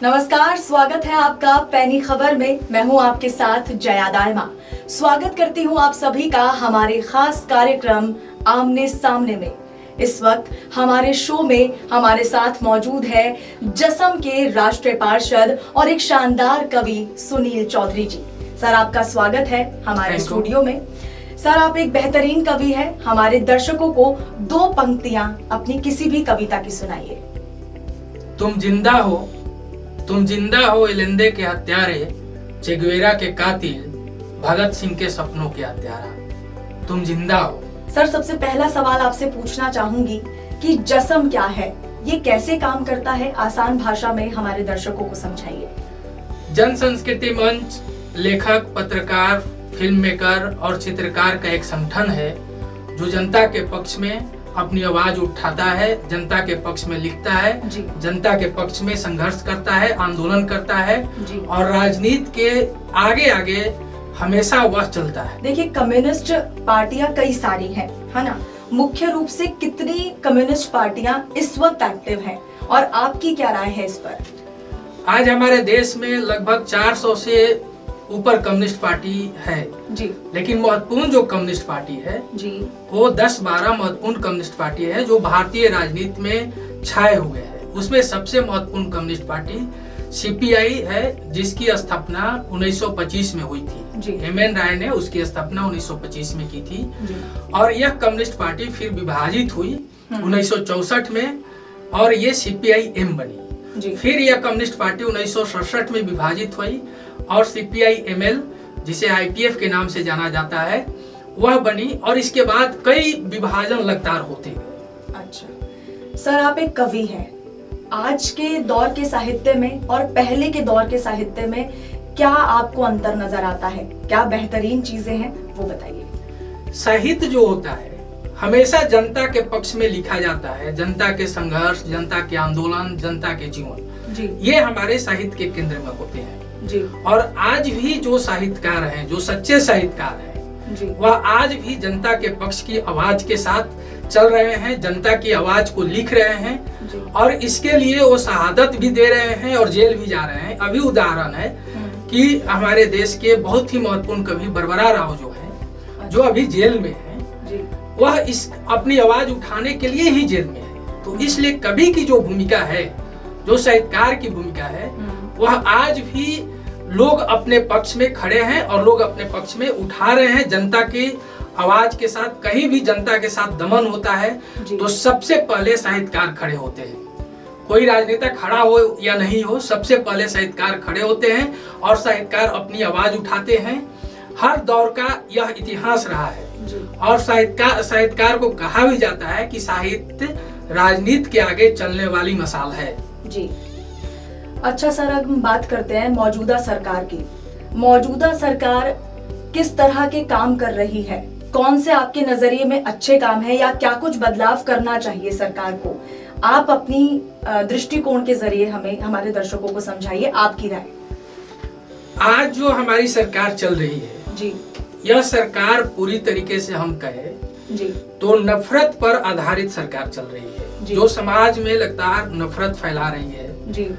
नमस्कार, स्वागत है आपका पैनी खबर में। मैं हूं आपके साथ जया दायमा। स्वागत करती हूं आप सभी का हमारे खास कार्यक्रम आमने सामने में। इस वक्त हमारे शो में हमारे साथ मौजूद है जसम के राष्ट्रीय पार्षद और एक शानदार कवि सुनील चौधरी जी। सर, आपका स्वागत है हमारे स्टूडियो में। सर, आप एक बेहतरीन कवि हैं। हमारे दर्शकों को दो पंक्तियां अपनी किसी भी कविता की सुनाइए। तुम जिंदा हो एलेंदे के हत्यारे, चेगुवेरा के कातिल, भगत सिंह के सपनों के हत्यारा। तुम जिंदा हो। सर, सबसे पहला सवाल आपसे पूछना चाहूंगी कि जसम क्या है, ये कैसे काम करता है, आसान भाषा में हमारे दर्शकों को समझाइए। जन संस्कृति मंच लेखक, पत्रकार, फिल्म मेकर और चित्रकार का एक संगठन है जो जनता के पक्ष में अपनी आवाज उठाता है, जनता के पक्ष में लिखता है, जनता के पक्ष में संघर्ष करता है, आंदोलन करता है और राजनीति के आगे आगे हमेशा वह चलता है। देखिए, कम्युनिस्ट पार्टियां कई सारी हैं, है ना। मुख्य रूप से कितनी कम्युनिस्ट पार्टियां इस वक्त एक्टिव हैं और आपकी क्या राय है इस पर? आज हमारे देश में लगभग 400 से ऊपर कम्युनिस्ट पार्टी है जी। लेकिन महत्वपूर्ण जो कम्युनिस्ट पार्टी है जी, वो 10-12 महत्वपूर्ण कम्युनिस्ट पार्टी है जो भारतीय राजनीति में छाए हुए हैं। उसमें सबसे महत्वपूर्ण कम्युनिस्ट पार्टी सीपीआई है, जिसकी स्थापना 1925 में हुई थी। एम.एन. राय ने उसकी स्थापना 1925 में की थी और यह कम्युनिस्ट पार्टी फिर विभाजित हुई 1964 में और ये सीपीआई-एम बनी। फिर यह कम्युनिस्ट पार्टी 1967 में विभाजित हुई और सीपीआई-एमएल, जिसे आईपीएफ के नाम से जाना जाता है, वह बनी और इसके बाद कई विभाजन लगातार होते गए। अच्छा सर, आप एक कवि हैं। आज के दौर के साहित्य में और पहले के दौर के साहित्य में क्या आपको अंतर नजर आता है? क्या बेहतरीन चीजें हैं, वो बताइए। साहित्य जो होता है हमेशा जनता के पक्ष में लिखा जाता है, जनता के संघर्ष, जनता के आंदोलन, जनता के जीवन जी, ये हमारे साहित्य के केंद्र में होते हैं जी। और आज भी जो साहित्यकार हैं, जो सच्चे साहित्यकार हैं जी, वह आज भी जनता के पक्ष की आवाज के साथ चल रहे हैं, जनता की आवाज को लिख रहे हैं जी। और इसके लिए वो शहादत भी दे रहे हैं और जेल भी जा रहे हैं। अभी उदाहरण है कि हमारे देश के बहुत ही महत्वपूर्ण कवि बरबरा राव जो है, जो अभी जेल में है, वह इस अपनी आवाज उठाने के लिए ही जेल में है। तो इसलिए कवि की जो भूमिका है, जो साहित्यकार की भूमिका है, वह आज भी लोग अपने पक्ष में खड़े हैं और लोग अपने पक्ष में उठा रहे हैं। जनता की आवाज के साथ कहीं भी जनता के साथ दमन होता है तो सबसे पहले साहित्यकार खड़े होते हैं। कोई राजनेता खड़ा हो या नहीं हो, सबसे पहले साहित्यकार खड़े होते हैं और साहित्यकार अपनी आवाज उठाते हैं। हर दौर का यह इतिहास रहा है और साहित्यकार को कहा भी जाता है कि साहित्य राजनीति के आगे चलने वाली मसाल है जी। अच्छा सर, अब हम बात करते हैं मौजूदा सरकार की। मौजूदा सरकार किस तरह के काम कर रही है? कौन से आपके नजरिए में अच्छे काम है या क्या कुछ बदलाव करना चाहिए सरकार को? आप अपनी दृष्टिकोण के जरिए हमें, हमारे दर्शकों को समझाइए, आपकी राय। आज जो हमारी सरकार चल रही है जी, यह सरकार पूरी तरीके से हम कहें जी तो नफरत पर आधारित सरकार चल रही है, जो समाज में लगातार नफरत फैला रही है जी।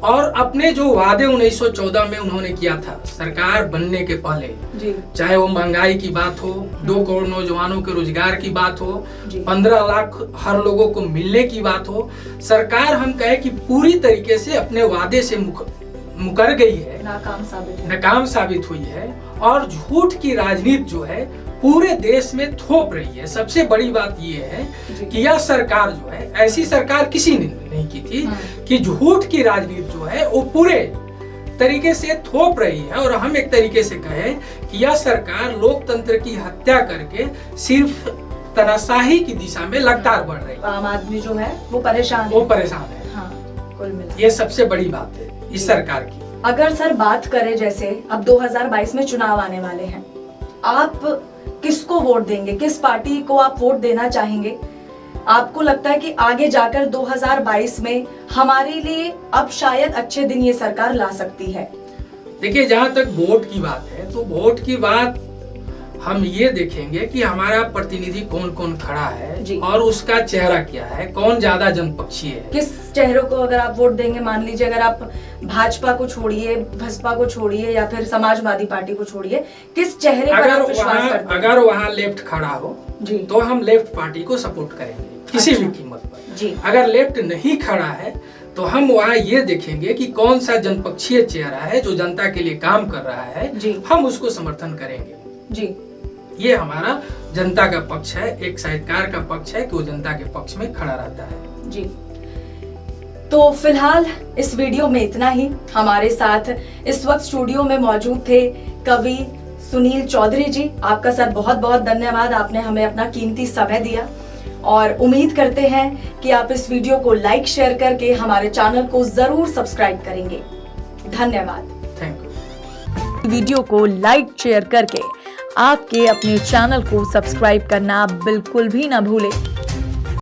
और अपने जो वादे 1914 में उन्होंने किया था सरकार बनने के पहले जी, चाहे वो महंगाई की बात हो, 2 करोड़ नौजवानों के रोजगार की बात हो, 15 लाख हर लोगों को मिलने की बात हो, सरकार हम कहे कि पूरी तरीके से अपने वादे से मुकर गई है, नाकाम साबित हुई है और झूठ की राजनीति जो है पूरे देश में थोप रही है। सबसे बड़ी बात ये है कि यह सरकार जो है, ऐसी सरकार किसी ने नहीं की थी कि झूठ की राजनीति जो है वो पूरे तरीके से थोप रही है। और हम एक तरीके से कहें कि यह सरकार लोकतंत्र की हत्या करके सिर्फ तानाशाही की दिशा में लगातार बढ़ रही है। आम आदमी जो है वो परेशान है। हाँ, कुल मिला ये सबसे बड़ी बात है इस सरकार की। अगर सर बात करें, जैसे अब 2022 में चुनाव आने वाले हैं, आप किसको वोट देंगे? किस पार्टी को आप वोट देना चाहेंगे? आपको लगता है कि आगे जाकर 2022 में हमारे लिए अब शायद अच्छे दिन ये सरकार ला सकती है? देखिए, जहाँ तक वोट की बात है तो वोट की बात हम ये देखेंगे कि हमारा प्रतिनिधि कौन कौन खड़ा है जी। और उसका चेहरा क्या है, कौन ज्यादा जनपक्षीय है। किस चेहरों को अगर आप वोट देंगे, मान लीजिए अगर आप भाजपा को छोड़िए, बसपा को छोड़िए या फिर समाजवादी पार्टी को छोड़िए, किस चेहरे पर आप विश्वास करते हैं? अगर वहाँ लेफ्ट खड़ा हो जी, तो हम लेफ्ट पार्टी को सपोर्ट करेंगे किसी अच्छा। भी कीमत पर। जी, अगर लेफ्ट नहीं खड़ा है तो हम वहाँ ये देखेंगे कि कौन सा जनपक्षीय चेहरा है जो जनता के लिए काम कर रहा है, जी। हम उसको समर्थन करेंगे। जी, ये हमारा जनता का पक्ष है, एक साहित्यकार का पक्ष है कि वो जनता के पक्ष में खड़ा रहता है। जी। तो फिलहाल इस वीडियो में इतना ही। हमारे साथ इस वक्त स्टूडियो में मौजूद थे कवि सुनील चौधरी जी। आपका सर बहुत बहुत धन्यवाद, आपने हमें अपना कीमती समय दिया और उम्मीद करते हैं कि आप इस वीडियो को लाइक शेयर करके हमारे चैनल को जरूर सब्सक्राइब करेंगे। धन्यवाद। Thank you. वीडियो को लाइक शेयर करके आपके अपने चैनल को सब्सक्राइब करना बिल्कुल भी ना भूलें।